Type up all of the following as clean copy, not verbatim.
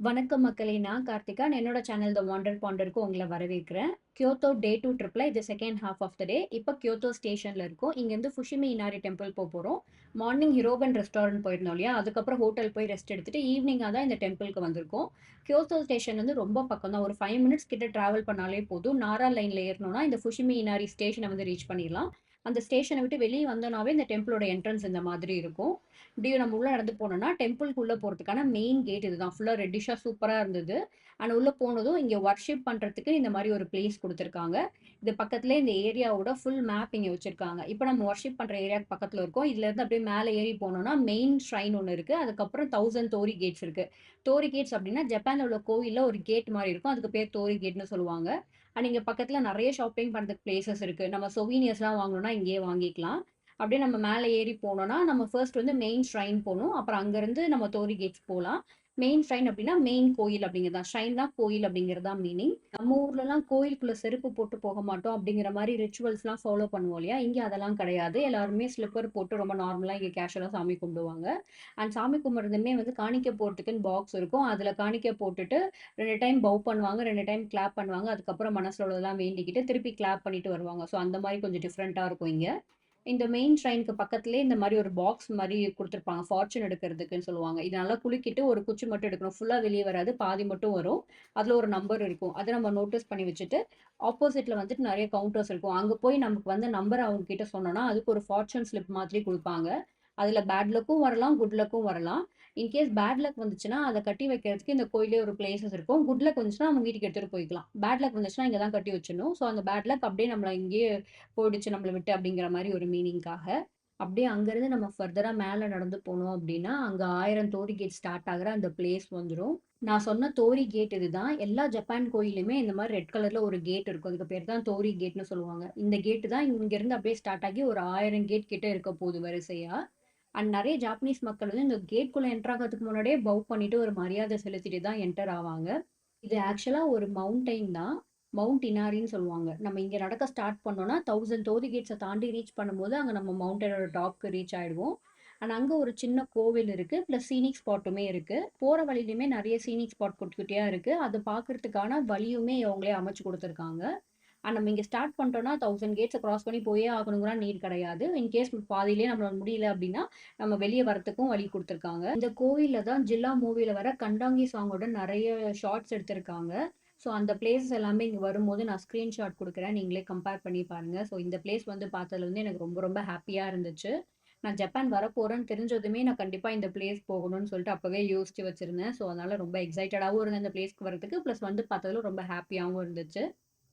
வணக்கம் மக்களே! நான் கார்த்திகா. என்னோட சேனல் த வாண்டர் பாண்டருக்கு உங்கள வரவேற்கிறேன். கியோத்தோ டே 2 ட்ரிப்ல இது செகண்ட் ஹால்ஃப் ஆஃப் த டே. இப்ப கியோத்தோ ஸ்டேஷன்ல இருக்கோம். இங்கேருந்து ஃபுஷிமி இனாரி டெம்பிள் போறோம். மார்னிங் ஹிரோபன் ரெஸ்டாரண்ட் போயிருந்தோம் இல்லையா? அதுக்கப்புறம் ஹோட்டல் போய் ரெஸ்ட் எடுத்துட்டு ஈவினிங்கா தான் இந்த டெம்பிளுக்கு வந்திருக்கோம். கியோத்தோ ஸ்டேஷன் வந்து ரொம்ப பக்கம் தான். ஒரு 5 மினிட்ஸ் கிட்ட டிராவல் பண்ணாலே போதும். நாரா லைன்ல ஏறுனோம்னா இந்த ஃபுஷிமி இனாரி ஸ்டேஷன வந்து ரீச் பண்ணிரலாம். அந்த ஸ்டேஷன விட்டு வெளிய வந்தோம்னாவே இந்த டெம்பிளோட என்ட்ரன்ஸ் இந்த மாதிரி இருக்கும். இப்படியே நம்ம உள்ள நடந்து போனோம்னா, டெம்பிள்க்குள்ள போறதுக்கான மெயின் கேட் இதுதான். ஃபுல்லா ரெட்டிஷ்ஷா சூப்பரா இருந்தது. ஆனா உள்ள போனதும் இங்க வொர்ஷிப் பண்றதுக்கு இந்த மாரி ஒரு பிளேஸ் குடுத்துருக்காங்க. இது பக்கத்திலேயே இந்த ஏரியாவோட ஃபுல் மேப் இங்க வச்சிருக்காங்க. இப்ப நம்ம வொர்ஷிப் பண்ற ஏரியாக்கு பக்கத்துல இருக்கோம். இதுலருந்து அப்படியே மேல ஏறி போனோம்னா, மெயின் ஷ்ரைன் ஒண்ணு இருக்கு. அதுக்கப்புறம் 1000 டோரி கேட்ஸ் இருக்கு. டோரி கேட்ஸ் அப்படின்னா, ஜப்பான்ல உள்ள கோவில்ல ஒரு கேட் மாரி இருக்கும். அதுக்கு பேர் டோரி கேட்ன்னு சொல்லுவாங்க. அண்ட் இங்க பக்கத்துல நெறைய ஷாப்பிங் பண்றதுக்கு பிளேஸஸ் இருக்கு. நம்ம சொவீனியர்ஸ்லாம் வாங்கணும்னா இங்கேயே வாங்கிக்கலாம். அப்படியே நம்ம மேலே ஏறி போனோம்னா, நம்ம ஃபர்ஸ்ட் வந்து மெயின் ஷ்ரைன் போணும். அப்புறம் அங்கருந்து நம்ம டோரி கேட்ஸ் போலாம். மெயின் ஷ்ரைன் அப்படின்னா, மெயின் கோயில் அப்படிங்கிறது தான். ஷ்ரைன் தான் கோயில் அப்படிங்கிறது தான் மீனிங். நம்ம ஊர்லலாம் கோயிலுக்குள்ள செருப்பு போட்டு போக மாட்டோம் அப்படிங்கிற மாரி ரிச்சுவல்ஸ்லாம் ஃபாலோ பண்ணுவோம் இல்லையா? இங்க அதெல்லாம் கிடையாது. எல்லாருமே ஸ்லிப்பர் போட்டு ரொம்ப நார்மலா இங்க கேஷுவலா சாமி கும்பிடுவாங்க. அண்ட் சாமி கும்பிடுறதுமே வந்து காணிக்கை போடுறதுக்குன்னு பாக்ஸ் இருக்கும். அதுல காணிக்கை போட்டுட்டு 2 டைம் பவ் பண்ணுவாங்க, 2 டைம் கிளாப் பண்ணுவாங்க. அதுக்கப்புறம் மனசுல உள்ளதெல்லாம் வேண்டிக்கிட்டு திருப்பி கிளாப் பண்ணிட்டு வருவாங்க. ஸோ அந்த மாரி கொஞ்சம் டிஃப்ரெண்ட்டா இருக்கும் இங்க. இந்த மெயின் ஷ்ரைனுக்கு பக்கத்திலேயே இந்த மாரி ஒரு பாக்ஸ் மாரி குடுத்துருப்பாங்க. ஃபார்ச்சூன் எடுக்கிறதுக்குன்னு சொல்லுவாங்க. இது நல்லா குலுக்கிட்டு ஒரு குச்சி மட்டும் எடுக்கணும். ஃபுல்லா வெளிய வராது. பாதி மட்டும் வரும். அதுல ஒரு நம்பர் இருக்கும். அத நம்ம நோட்டீஸ் பண்ணி வச்சுட்டு, ஆப்போசிட்ல வந்துட்டு நெறைய கவுண்டர்ஸ் இருக்கும். அங்க போய் நமக்கு வந்து நம்பர் அவங்க கிட்ட சொன்னோம்னா, அதுக்கு ஒரு ஃபார்ச்சூன் ஸ்லிப் மாதிரி குடுப்பாங்க. அதுல பேட் லக்கும் வரலாம், குட் லக்கும் வரலாம். இன்கேஸ் பேட் லக் வந்துச்சுன்னா, அத கட்டி வைக்கிறதுக்கு இந்த கோயில்லயே ஒரு பிளேஸஸ் இருக்கும். குட் லக் வந்துச்சுன்னா, நம்ம வீட்டுக்கு எடுத்துட்டு போய்க்கலாம். பேட் லக் வந்துச்சுன்னா, இங்க தான் கட்டி வச்சுடணும். ஸோ அந்த பேட் லக் அப்படியே நம்மள இங்கேயே போயிடுச்சு நம்மள விட்டு அப்படிங்கிற மாரி ஒரு மீனிங்காக. அப்படியே அங்கருந்து நம்ம ஃபர்தரா மேல நடந்து போனோம் அப்படின்னா, அங்க 1000 டோரி கேட் ஸ்டார்ட் ஆகுற அந்த பிளேஸ் வந்துரும். நான் சொன்ன டோரி கேட் இதுதான். எல்லா ஜப்பான் கோயில்லயுமே இந்த மாரி ரெட் கலர்ல ஒரு கேட் இருக்கும். அதுக்கு பேர் தான் டோரி கேட்ன்னு சொல்லுவாங்க. இந்த கேட் தான் இங்கருந்து அப்படியே ஸ்டார்ட் ஆகி ஒரு 1000 கேட் கிட்ட இருக்க போகுது வரிசையா. அண்ட் நெறைய ஜாப்பனீஸ் மக்கள் வந்து இந்த கேட்குள்ள என்டர் ஆகறதுக்கு முன்னாடியே பவ் பண்ணிட்டு ஒரு மரியாதை செலுத்திட்டு தான் என்டர் ஆவாங்க. இது ஆக்சுவலா ஒரு மவுண்டைன் தான். மவுண்ட் இனாரின்னு சொல்லுவாங்க. நம்ம இங்க நடக்க ஸ்டார்ட் பண்ணோம்னா 1000 டோரி கேட்ஸ தாண்டி ரீச் பண்ணும்போது, அங்க நம்ம மவுண்டனோட டாப்க்கு ரீச் ஆயிடுவோம். அண்ட் அங்க ஒரு சின்ன கோவில் இருக்கு. பிளஸ் சீனிக் ஸ்பாட்டுமே இருக்கு. போற வழியிலுமே நெறைய சீனிக் ஸ்பாட் குட்டி குட்டியா இருக்கு. அத பார்க்கறதுக்கான வழியுமே அவங்களே அமைச்சு குடுத்துருக்காங்க. அண்ட் நம்ம இங்க ஸ்டார்ட் பண்ணிட்டோம்னா 1000 கேட்ஸ கிராஸ் பண்ணி போயே ஆகணுங்கிற நீட் கிடையாது. இன்கேஸ் பாதியிலேயே நம்மளால முடியல அப்படின்னா, நம்ம வெளிய வரத்துக்கும் வழி குடுத்துருக்காங்க. இந்த கோவில்ல தான் ஜில்லா மூவில வர கண்டாங்கி சாங்கோட நெறைய ஷார்ட்ஸ் எடுத்திருக்காங்க. ஸோ அந்த பிளேஸஸ் எல்லாமே இங்க வரும்போது நான் ஸ்கிரீன்ஷாட் குடுக்குறேன். நீங்களே கம்பேர் பண்ணி பாருங்க. ஸோ இந்த பிளேஸ் வந்து பார்த்ததுல வந்து எனக்கு ரொம்ப ரொம்ப ஹேப்பியா இருந்துச்சு. நான் ஜப்பான் வரப்போறேன்னு தெரிஞ்சதுமே நான் கண்டிப்பா இந்த பிளேஸ் போகணும்னு சொல்லிட்டு அப்பவே யோசிச்சு வச்சிருந்தேன். ஸோ அதனால ரொம்ப எக்ஸைட்டடாவும் இருந்தேன் இந்த பிளேஸ்க்கு வரதுக்கு. பிளஸ் வந்து பார்த்ததுல ரொம்ப ஹேப்பியாவும் இருந்துச்சு.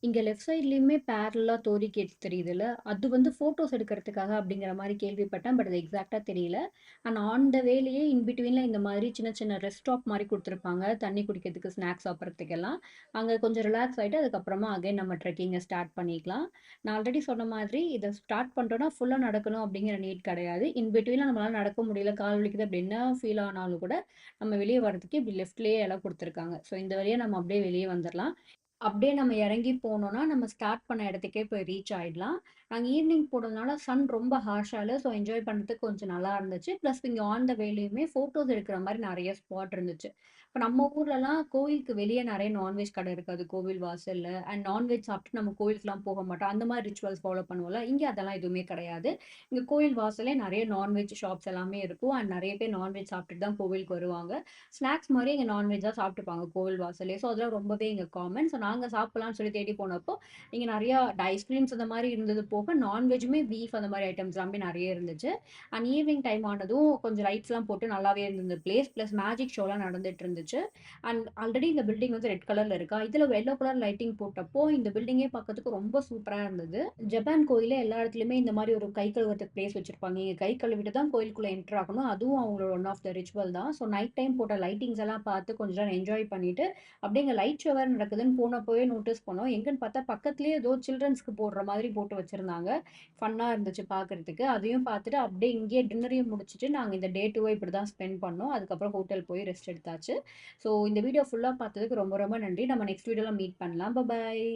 இங்க லெஃப்ட் சைட்லயுமே பேரலலா டோரி கேட்ஸ் தெரியுதுல்ல. அது வந்து ஃபோட்டோஸ் எடுக்கிறதுக்காக அப்படிங்கிற மாரி கேள்விப்பட்டேன். பட் அது எக்ஸாக்ட்டா தெரியல. அண்ட் ஆன் த வேலயே இன் பிட்வீன்ல இந்த மாதிரி சின்ன சின்ன ரெஸ்ட் ஸ்டாப் மாரி குடுத்துருப்பாங்க. தண்ணி குடிக்கிறதுக்கு, ஸ்நாக்ஸ் சாப்பிடுறதுக்கெல்லாம். அங்க கொஞ்சம் ரிலாக்ஸ் ஆயிட்டு அதுக்கப்புறமா அகைன் நம்ம ட்ரெக்கிங்க ஸ்டார்ட் பண்ணிக்கலாம். நான் ஆல்ரெடி சொன்ன மாதிரி இத ஸ்டார்ட் பண்ணிட்டோம்னா ஃபுல்லா நடக்கணும் அப்படிங்கிற நீட் கிடையாது. இன் பிட்வீன்ல நம்மளால நடக்க முடியல, கால் வலிக்குது அப்படின்னா ஃபீல் ஆனாலும் கூட, நம்ம வெளிய வரதுக்கு இப்படி லெஃப்ட்லயே இடம் குடுத்துருக்காங்க. ஸோ இந்த வழியா நம்ம அப்படியே வெளிய வந்துரலாம். அப்படியே நம்ம இறங்கி போனோம்னா, நம்ம ஸ்டார்ட் பண்ண இடத்துக்கே போய் ரீச் ஆயிடலாம். நாங்க ஈவினிங் போனதுனால சன் ரொம்ப ஹார்ஷா இல்ல. ஸோ என்ஜாய் பண்றதுக்கு கொஞ்சம் நல்லா இருந்துச்சு. பிளஸ் இங்க ஆன் த வேலயுமே ஃபோட்டோஸ் எடுக்கிற மாரி நெறைய ஸ்பாட் இருந்துச்சு. இப்ப நம்ம ஊர்லலாம் கோயிலுக்கு வெளிய நெறைய நான்வெஜ் கடை இருக்காது கோவில் வாசல்ல. அண்ட் நான்வெஜ் சாப்பிட்டு நம்ம கோயிலுக்குலாம் போக மாட்டோம். அந்த மாரி ரிச்சுவல்ஸ் ஃபாலோ பண்ணுவோம்ல. இங்க அதெல்லாம் எதுவுமே கிடையாது. இங்க கோயில் வாசல்லே நெறைய நான்வெஜ் ஷாப்ஸ் எல்லாமே இருக்கும். அண்ட் நெறைய பேர் நான்வெஜ் சாப்பிட்டுட்டு தான் கோவிலுக்கு வருவாங்க. ஸ்நாக்ஸ் மாரி இங்க நான்வெஜ்ஜா சாப்பிட்டுப்பாங்க கோவில் வாசல்லயே. ஸோ அதெல்லாம் ரொம்பவே இங்க காமன். ஸோ நாங்க சாப்பிடலாம்னு சொல்லி தேடி போனப்போ, இங்க நெறையா ஐஸ்கிரீம்ஸ் அந்த மாரி இருந்தது போக, நான்வெஜ்ஜுமே பீஃப் அந்த மாரி ஐட்டம்ஸ் எல்லாமே நெறைய இருந்துச்சு. அண்ட் ஈவினிங் டைம் ஆனதும் கொஞ்சம் லைட்ஸ்லாம் போட்டு நல்லாவே இருந்தது பிளேஸ். பிளஸ் மேஜிக் ஷோலாம் நடந்துட்டு இருந்துச்சு. அண்ட் ஆல்ரெடி இந்த பில்டிங் வந்து ரெட் கலர்ல இருக்கா, இதுல எல்லோ கலர் லைட்டிங் போட்டப்போ, இந்த பில்டிங்கே பார்க்கறதுக்கு ரொம்ப சூப்பரா இருந்தது. ஜப்பான் கோயில்ல எல்லா இடத்துலயுமே இந்த மாரி ஒரு கை கழுவுறதுக்கு பிளேஸ் வச்சிருப்பாங்க. இங்க கை கழுவிட்டு தான் கோயிலுக்குள்ள என்டர் ஆகணும். அதுவும் அவங்களோட ஒன் ஆஃப் த ரிச்சுவல் தான். ஸோ நைட் டைம் போட்ட லைட்டிங்ஸ் எல்லாம் பார்த்து கொஞ்ச நேரம் என்ஜாய் பண்ணிட்டு, அப்படியே இங்க லைட் ஷோ வேற நடக்குதுன்னு போனப்பவே நோட்டீஸ் பண்ணோம். எங்கன்னு பார்த்தா பக்கத்துலயே ஏதோ சில்ட்ரன்ஸ்க்கு போடுற மாதிரி போட்டு வச்சிருந்தாங்க. ஃபன்னா இருந்துச்சு பார்க்கறதுக்கு. அதையும் பார்த்துட்டு அப்படியே இங்கேயே டின்னரையும் முடிச்சுட்டு, நாங்க இந்த டே 2வ இப்படி தான் ஸ்பெண்ட் பண்ணோம். அதுக்கப்புறம் ஹோட்டல் போய் ரெஸ்ட் எடுத்தாச்சு. ஸோ இந்த வீடியோ ஃபுல்லா பார்த்ததுக்கு ரொம்ப ரொம்ப நன்றி. நம்ம நெக்ஸ்ட் வீடியோல மீட் பண்ணலாம். பாய்.